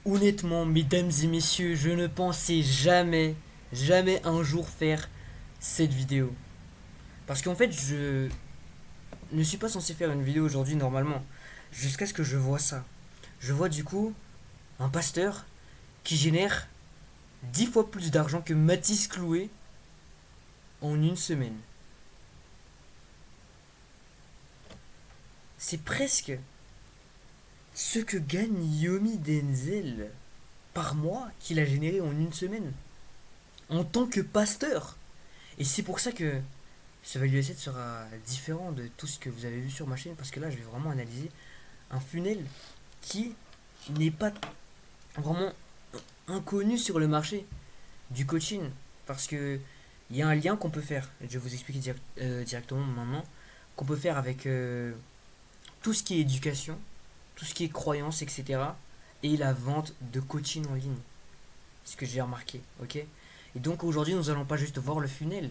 Honnêtement, mesdames et messieurs, je ne pensais jamais, jamais un jour faire cette vidéo. Parce qu'en fait, je ne suis pas censé faire une vidéo aujourd'hui normalement. Jusqu'à ce que je vois ça. Je vois du coup un pasteur qui génère 10 fois plus d'argent que Mathis Clouet en une semaine. C'est presque ce que gagne Yomi Denzel par mois qu'il a généré en une semaine. En tant que pasteur. Et c'est pour ça que ce value asset sera différent de tout ce que vous avez vu sur ma chaîne, parce que là je vais vraiment analyser un funnel qui n'est pas vraiment inconnu sur le marché du coaching, parce que il y a un lien qu'on peut faire, je vais vous expliquer directement maintenant, qu'on peut faire avec tout ce qui est éducation, tout ce qui est croyance, etc. et la vente de coaching en ligne. C'est ce que j'ai remarqué, ok. Et donc aujourd'hui nous allons pas juste voir le funnel.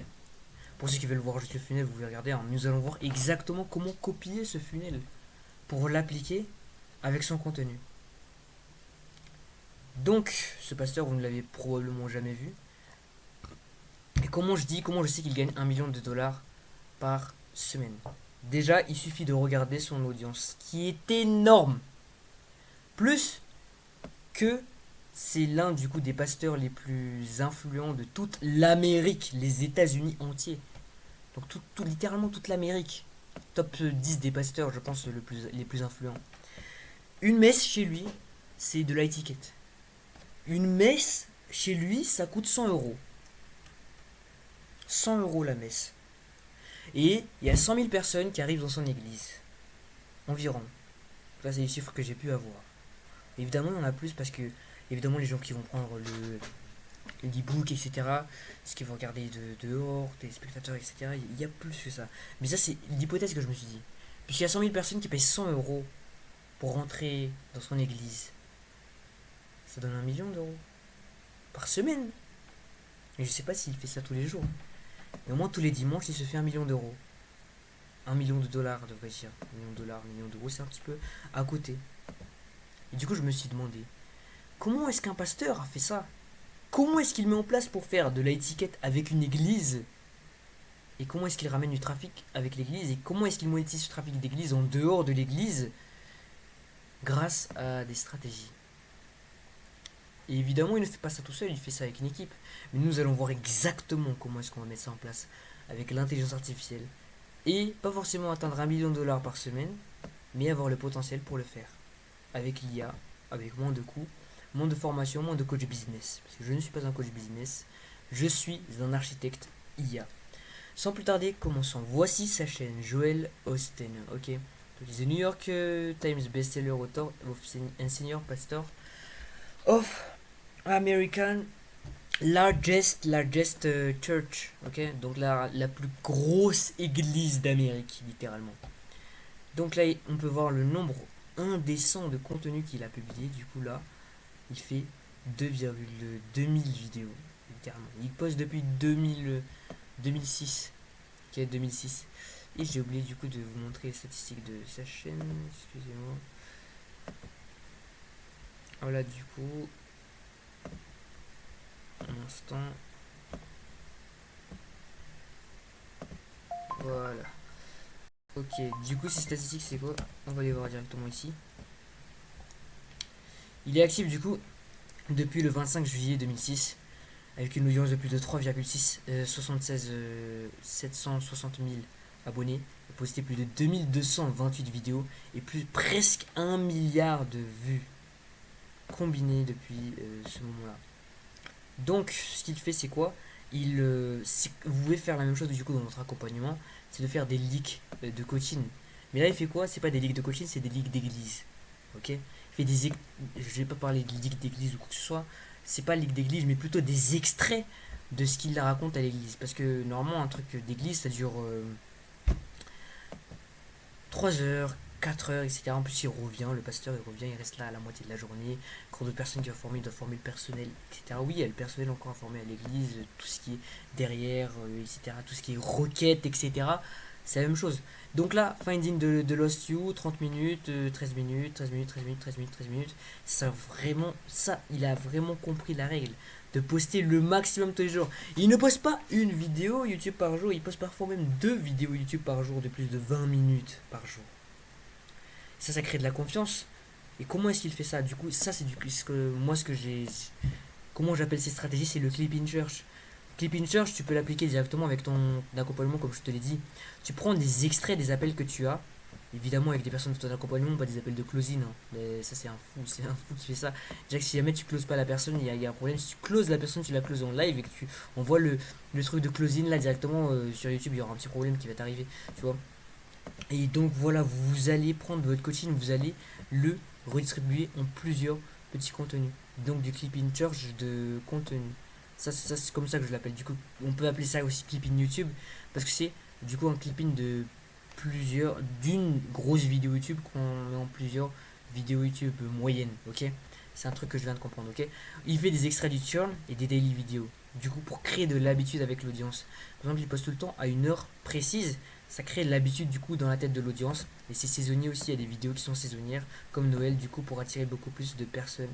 Pour ceux qui veulent voir juste le funnel, vous pouvez regarder, hein. Nous allons voir exactement comment copier ce funnel pour l'appliquer avec son contenu. Donc, ce pasteur, vous ne l'avez probablement jamais vu. Et comment je sais qu'il gagne 1 million de dollars par semaine? Déjà, il suffit de regarder son audience, qui est énorme. Plus que c'est l'un du coup des pasteurs les plus influents de toute l'Amérique, les États-Unis entiers. Donc littéralement toute l'Amérique. Top 10 des pasteurs, je pense, les plus influents. Une messe chez lui, c'est de la étiquette. Une messe chez lui, ça coûte 100 euros. 100 euros la messe. Et il y a 100 000 personnes qui arrivent dans son église. Environ. Ça, c'est les chiffres que j'ai pu avoir. Évidemment, il y en a plus parce que, évidemment, les gens qui vont prendre l'e-book, etc., ce qui vont regarder dehors, des spectateurs, etc., il y a plus que ça. Mais ça, c'est l'hypothèse que je me suis dit. Puisqu'il y a 100 000 personnes qui payent 100 euros pour rentrer dans son église, ça donne 1 million d'euros par semaine. Et je sais pas s'il fait ça tous les jours. Mais au moins tous les dimanches, il se fait 1 million d'euros. 1 million de dollars, devrais dire. 1 million de dollars, 1 million d'euros, c'est un petit peu à côté. Et du coup, je me suis demandé, comment est-ce qu'un pasteur a fait ça? Comment est-ce qu'il met en place pour faire de l'étiquette avec une église? Et comment est-ce qu'il ramène du trafic avec l'église? Et comment est-ce qu'il monétise ce trafic d'église en dehors de l'église grâce à des stratégies? Et évidemment, il ne fait pas ça tout seul, il fait ça avec une équipe. Mais nous allons voir exactement comment est-ce qu'on va mettre ça en place avec l'intelligence artificielle. Et pas forcément atteindre 1 million de dollars par semaine, mais avoir le potentiel pour le faire. Avec l'IA, avec moins de coûts, moins de formation, moins de coach business. Parce que je ne suis pas un coach business, je suis un architecte IA. Sans plus tarder, commençons. Voici sa chaîne, Joel Osteen. Ok. Donc, The New York Times bestseller author and senior pastor of American largest church, ok, donc la plus grosse église d'Amérique, littéralement. Donc là, on peut voir le nombre indécent de contenu qu'il a publié. Du coup, là, il fait 2,2 mille vidéos, littéralement. Il poste depuis 2006, ok, 2006. Et j'ai oublié du coup de vous montrer les statistiques de sa chaîne, excusez-moi. Voilà, du coup, un instant. Voilà. Ok, du coup, ces statistiques, c'est quoi? On va les voir directement ici. Il est actif, du coup, depuis le 25 juillet 2006, avec une audience de plus de 3,76 760 000 abonnés. Il a posté plus de 2228 vidéos et presque 1 milliard de vues combinées depuis ce moment-là. Donc, ce qu'il fait, c'est quoi? Vous pouvez faire la même chose du coup dans votre accompagnement, c'est de faire des leaks de coaching. Mais là, il fait quoi? C'est pas des leaks de coaching, c'est des leaks d'église. Ok? Il fait je vais pas parler de leaks d'église ou quoi que ce soit. C'est pas leaks d'église, mais plutôt des extraits de ce qu'il raconte à l'église. Parce que normalement, un truc d'église, ça dure 3 heures, 4 heures, etc. En plus, il revient, le pasteur, il revient, il reste là à la moitié de la journée. Cours de personnes qui doivent former, il doit former le personnel, etc. Oui, il y a le personnel encore à former à l'église, tout ce qui est derrière, etc. Tout ce qui est requête, etc. C'est la même chose. Donc là, Finding de Lost You, 30 minutes, 13 minutes, 13 minutes, 13 minutes, 13 minutes, 13 minutes. Ça, il a vraiment compris la règle de poster le maximum tous les jours. Il ne poste pas une vidéo YouTube par jour, il poste parfois même 2 vidéos YouTube par jour de plus de 20 minutes par jour. Ça crée de la confiance. Et comment est-ce qu'il fait ça? Du coup, ça, c'est ce que j'ai. Comment j'appelle ces stratégies? C'est le clip in church. Clip in Church, tu peux l'appliquer directement avec ton accompagnement, comme je te l'ai dit. Tu prends des extraits des appels que tu as, évidemment avec des personnes de ton accompagnement, pas des appels de closing. Hein. Mais ça, c'est un fou qui fait ça. Déjà que si jamais tu closes pas la personne, il y a un problème. Si tu closes la personne, tu la closes en live et que on voit le truc de closing là directement sur YouTube, il y aura un petit problème qui va t'arriver, tu vois. Et donc voilà, vous allez prendre votre coaching, vous allez le redistribuer en plusieurs petits contenus. Donc du clip in church de contenu. Ça c'est comme ça que je l'appelle. Du coup, on peut appeler ça aussi clipping YouTube parce que c'est du coup un clipping d'une grosse vidéo YouTube qu'on met en plusieurs vidéos YouTube moyennes. Ok, c'est un truc que je viens de comprendre. Ok, il fait des extraits du churn et des daily vidéos. Du coup, pour créer de l'habitude avec l'audience. Par exemple, il poste tout le temps à une heure précise. Ça crée de l'habitude du coup dans la tête de l'audience. Et c'est saisonnier aussi. Il y a des vidéos qui sont saisonnières comme Noël du coup pour attirer beaucoup plus de personnes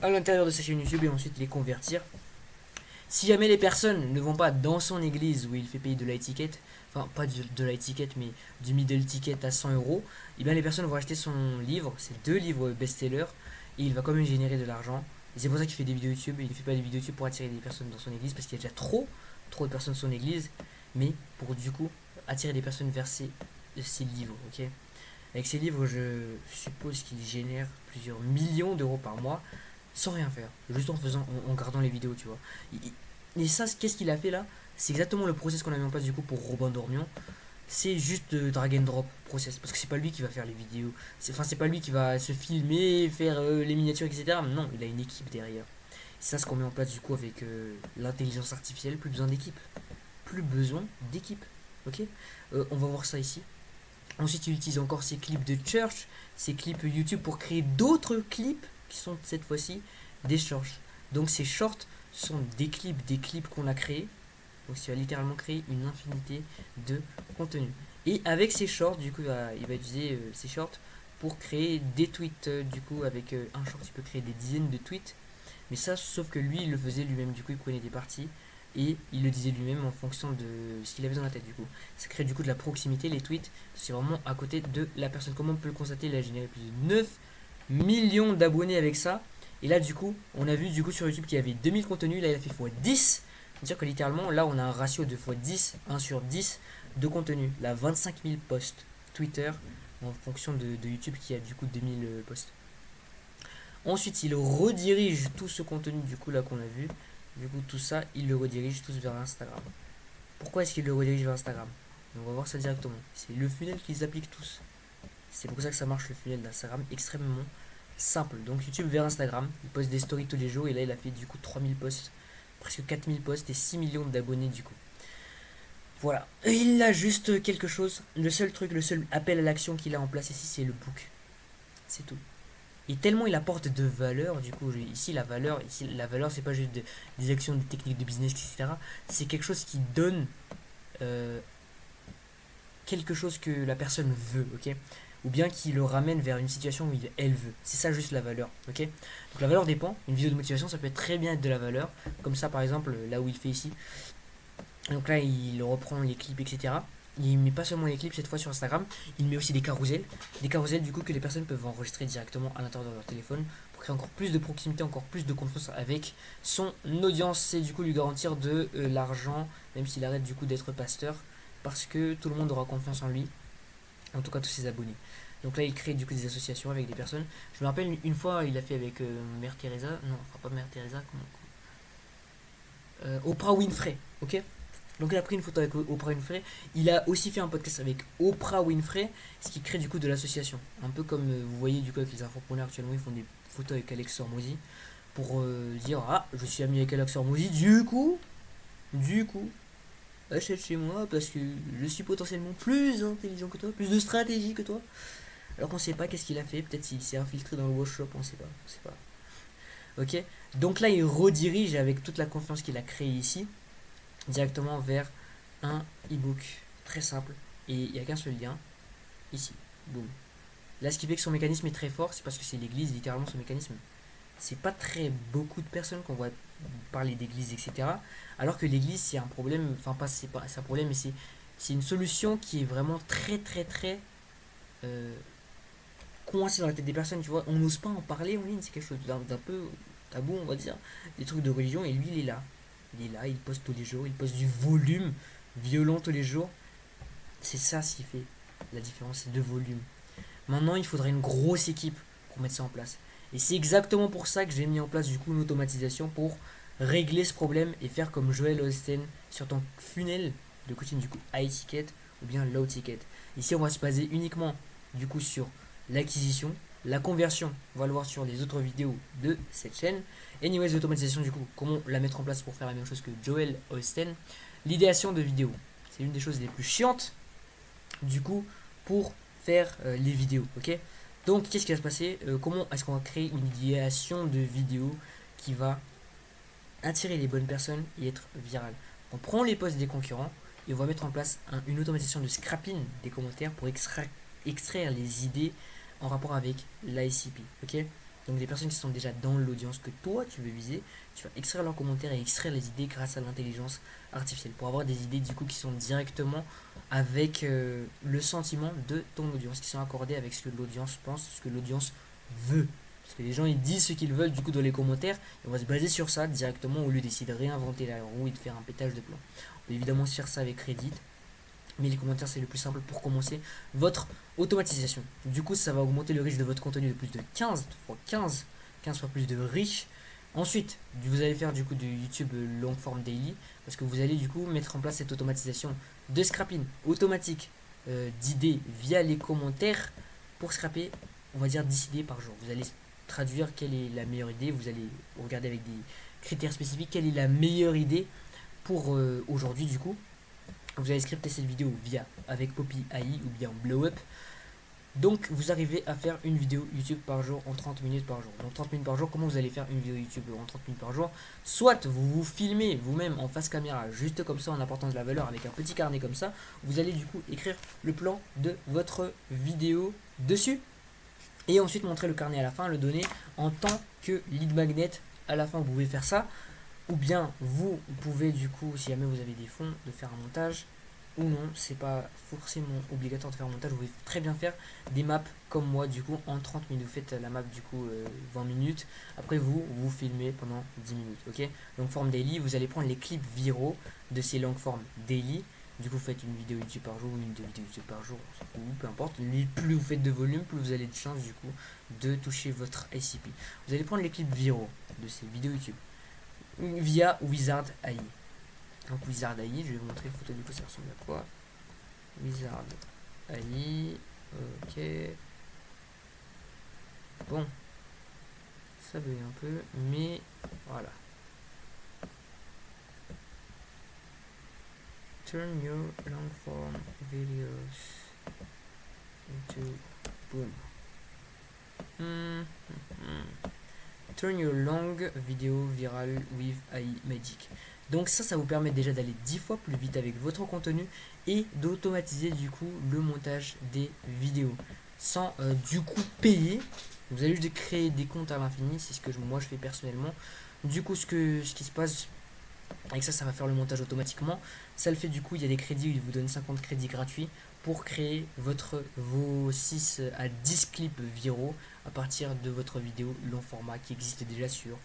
à l'intérieur de sa chaîne YouTube et ensuite les convertir. Si jamais les personnes ne vont pas dans son église où il fait payer de la étiquette, enfin pas de la étiquette mais du middle ticket à 100 euros, et bien les personnes vont acheter son livre, c'est 2 livres best-sellers, et il va quand même générer de l'argent. Et c'est pour ça qu'il fait des vidéos YouTube, et il ne fait pas des vidéos YouTube pour attirer des personnes dans son église, parce qu'il y a déjà trop de personnes dans son église, mais pour du coup attirer des personnes vers ses livres, ok. Avec ces livres, je suppose qu'il génère plusieurs millions d'euros par mois sans rien faire, juste en gardant les vidéos, tu vois. Et ça, qu'est-ce qu'il a fait là? C'est exactement le process qu'on a mis en place du coup pour Robin Dormion. C'est juste drag and drop process parce que c'est pas lui qui va faire les vidéos. C'est pas lui qui va se filmer, faire les miniatures, etc. Non, il a une équipe derrière. C'est ça ce qu'on met en place du coup avec l'intelligence artificielle. Plus besoin d'équipe. Plus besoin d'équipe. Ok. On va voir ça ici. Ensuite, il utilise encore ses clips de church, ses clips YouTube pour créer d'autres clips qui sont cette fois-ci des shorts. Donc ces shorts sont des clips qu'on a créés. Donc il va littéralement créer une infinité de contenus. Et avec ces shorts, du coup, il va utiliser ces shorts pour créer des tweets. Du coup, avec un short, il peut créer des dizaines de tweets. Mais ça, sauf que lui, il le faisait lui-même. Du coup, il prenait des parties et il le disait lui-même en fonction de ce qu'il avait dans la tête. Du coup, ça crée du coup de la proximité. Les tweets, c'est vraiment à côté de la personne. Comment on peut le constater? Il a généré plus de 9 millions d'abonnés avec ça. Et là, du coup, on a vu du coup sur YouTube qu'il y avait 2000 contenus. Là, il a fait x10. C'est-à-dire que littéralement, là, on a un ratio de x10, 1 sur 10 de contenu. Là, 25 000 posts Twitter en fonction de YouTube qui a du coup 2000 posts. Ensuite, il redirige tout ce contenu du coup là qu'on a vu. Du coup, tout ça, il le redirige tous vers Instagram. Pourquoi est-ce qu'il le redirige vers Instagram? On va voir ça directement. C'est le funnel qu'ils appliquent tous. C'est pour ça que ça marche le funnel d'Instagram, extrêmement simple. Donc YouTube vers Instagram, il poste des stories tous les jours et là il a fait du coup 3000 posts, presque 4000 posts et 6 millions d'abonnés du coup. Voilà, et il a juste quelque chose, le seul appel à l'action qu'il a en place ici c'est le book. C'est tout. Et tellement il apporte de valeur, du coup ici la valeur c'est pas juste des actions, des techniques de business, etc. C'est quelque chose qui donne quelque chose que la personne veut, ok, ou bien qui le ramène vers une situation où elle veut. C'est ça juste la valeur, ok. Donc la valeur dépend. Une vidéo de motivation, ça peut être très bien être de la valeur, comme ça par exemple là où il fait ici. Donc là il reprend les clips, etc. Il met pas seulement les clips cette fois sur Instagram, il met aussi des carousels du coup que les personnes peuvent enregistrer directement à l'intérieur de leur téléphone pour créer encore plus de proximité, encore plus de confiance avec son audience. C'est du coup lui garantir de l'argent, même s'il arrête du coup d'être pasteur, parce que tout le monde aura confiance en lui, en tout cas tous ses abonnés. Donc là il crée du coup des associations avec des personnes. Je me rappelle une fois il a fait avec Mère Teresa, non enfin pas Mère Teresa, Oprah Winfrey, ok. Donc il a pris une photo avec Oprah Winfrey. Il a aussi fait un podcast avec Oprah Winfrey, ce qui crée du coup de l'association. Un peu comme vous voyez du coup avec les infopreneurs actuellement, ils font des photos avec Alex Hormozy pour dire ah je suis ami avec Alex Hormozy, du coup achète chez moi parce que je suis potentiellement plus intelligent que toi, plus de stratégie que toi. Alors qu'on sait pas qu'est-ce qu'il a fait, peut-être s'il s'est infiltré dans le wash shop, on sait pas. Ok, donc là il redirige avec toute la confiance qu'il a créée ici directement vers un ebook très simple et il n'y a qu'un seul lien, ici, boum. Là, ce qui fait que son mécanisme est très fort, c'est parce que c'est l'église, littéralement son mécanisme. C'est pas très beaucoup de personnes qu'on voit parler d'église, etc. Alors que l'église, c'est un problème, enfin pas c'est pas c'est un problème, mais c'est une solution qui est vraiment très très très euh, coincée dans la tête des personnes, tu vois. On n'ose pas en parler en ligne, c'est quelque chose d'un peu tabou, on va dire, des trucs de religion, et lui, il est là. Il est là, il poste tous les jours, il poste du volume violent tous les jours. C'est ça ce qui fait la différence, c'est le volume. Maintenant, il faudrait une grosse équipe pour mettre ça en place. Et c'est exactement pour ça que j'ai mis en place du coup une automatisation pour régler ce problème et faire comme Joel Osteen sur ton funnel de coaching du coup high ticket ou bien low ticket. Ici, on va se baser uniquement du coup sur l'acquisition, la conversion. On va le voir sur les autres vidéos de cette chaîne. Anyways, l'automatisation du coup, comment la mettre en place pour faire la même chose que Joel Osteen. L'idéation de vidéos, c'est une des choses les plus chiantes du coup pour faire les vidéos, ok. Donc qu'est-ce qui va se passer, comment est-ce qu'on va créer une idéation de vidéo qui va attirer les bonnes personnes et être virale. On prend les posts des concurrents et on va mettre en place une automatisation de scrapping des commentaires pour extraire les idées en rapport avec l'ICP, ok. Donc des personnes qui sont déjà dans l'audience que toi tu veux viser, tu vas extraire leurs commentaires et extraire les idées grâce à l'intelligence artificielle pour avoir des idées du coup qui sont directement avec le sentiment de ton audience, qui sont accordées avec ce que l'audience pense, ce que l'audience veut. Parce que les gens ils disent ce qu'ils veulent du coup dans les commentaires et on va se baser sur ça directement au lieu d'essayer de réinventer la roue et de faire un pétage de plomb. On peut évidemment se faire ça avec Reddit, mais les commentaires c'est le plus simple pour commencer votre automatisation. Du coup ça va augmenter le reach de votre contenu de plus de 15 fois 15 fois plus de reach. Ensuite vous allez faire du coup de YouTube long form daily parce que vous allez du coup mettre en place cette automatisation de scrapping automatique d'idées via les commentaires pour scraper on va dire 10 idées par jour. Vous allez traduire quelle est la meilleure idée, vous allez regarder avec des critères spécifiques quelle est la meilleure idée pour aujourd'hui du coup. Vous allez scripter cette vidéo via avec Poppy AI ou bien Blow Up. Donc vous arrivez à faire une vidéo YouTube par jour en 30 minutes par jour. Donc 30 minutes par jour, comment vous allez faire une vidéo YouTube en 30 minutes par jour? Soit vous vous filmez vous-même en face caméra, juste comme ça en apportant de la valeur avec un petit carnet comme ça. Vous allez du coup écrire le plan de votre vidéo dessus. Et ensuite montrer le carnet à la fin, le donner en tant que lead magnet. À la fin vous pouvez faire ça. Ou bien vous pouvez du coup, si jamais vous avez des fonds, de faire un montage. Ou non, c'est pas forcément obligatoire de faire un montage. Vous pouvez très bien faire des maps comme moi du coup en 30 minutes. Vous faites la map du coup 20 minutes. Après vous filmez pendant 10 minutes. Ok. Donc forme daily, vous allez prendre les clips viraux de ces longues formes daily. Du coup vous faites une vidéo YouTube par jour ou une vidéo YouTube par jour, ou peu importe. Plus vous faites de volume, plus vous avez de chance du coup de toucher votre ICP. Vous allez prendre les clips viraux de ces vidéos YouTube via Wizard AI. Donc Wizard AI, je vais vous montrer une photo du coup ça ressemble à quoi. Wizard AI, ok. Bon, ça bug un peu, mais voilà. Turn your long form videos into boom. Turn your long video viral with AI Magic. Donc ça vous permet déjà d'aller 10 fois plus vite avec votre contenu et d'automatiser du coup le montage des vidéos sans du coup payer. Vous allez juste créer des comptes à l'infini, c'est ce que moi je fais personnellement. Du coup ce qui se passe avec ça va faire le montage automatiquement. Ça le fait du coup, il y a des crédits, il vous donne 50 crédits gratuits pour créer vos 6 à 10 clips viraux à partir de votre vidéo long format qui existe déjà sur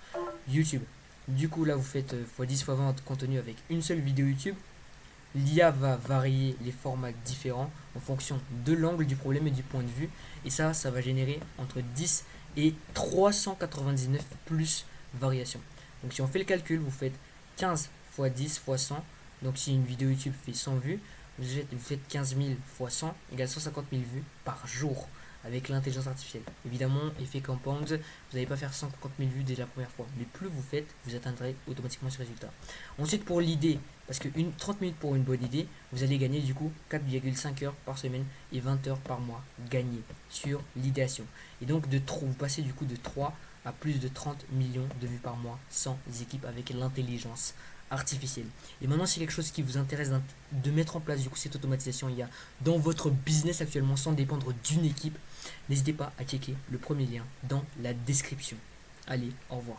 YouTube. Du coup là vous faites x10 x20 de contenu avec une seule vidéo YouTube. L'IA va varier les formats différents en fonction de l'angle du problème et du point de vue. Et ça va générer entre 10 et 399 plus variations. Donc si on fait le calcul, vous faites 15 x 10 x 100. Donc si une vidéo YouTube fait 100 vues, vous faites 15 000 x 100 égale 150 000 vues par jour avec l'intelligence artificielle. Évidemment, effet compound, vous n'allez pas faire 150 000 vues dès la première fois. Mais plus vous faites, vous atteindrez automatiquement ce résultat. Ensuite, pour l'idée, parce que 30 minutes pour une bonne idée, vous allez gagner du coup 4,5 heures par semaine et 20 heures par mois gagnées sur l'idéation. Et donc, vous passez du coup de 3 à plus de 30 millions de vues par mois sans équipe avec l'intelligence artificielle. Et maintenant, c'est quelque chose qui vous intéresse de mettre en place du coup cette automatisation IA dans votre business actuellement sans dépendre d'une équipe, n'hésitez pas à checker le premier lien dans la description. Allez, au revoir.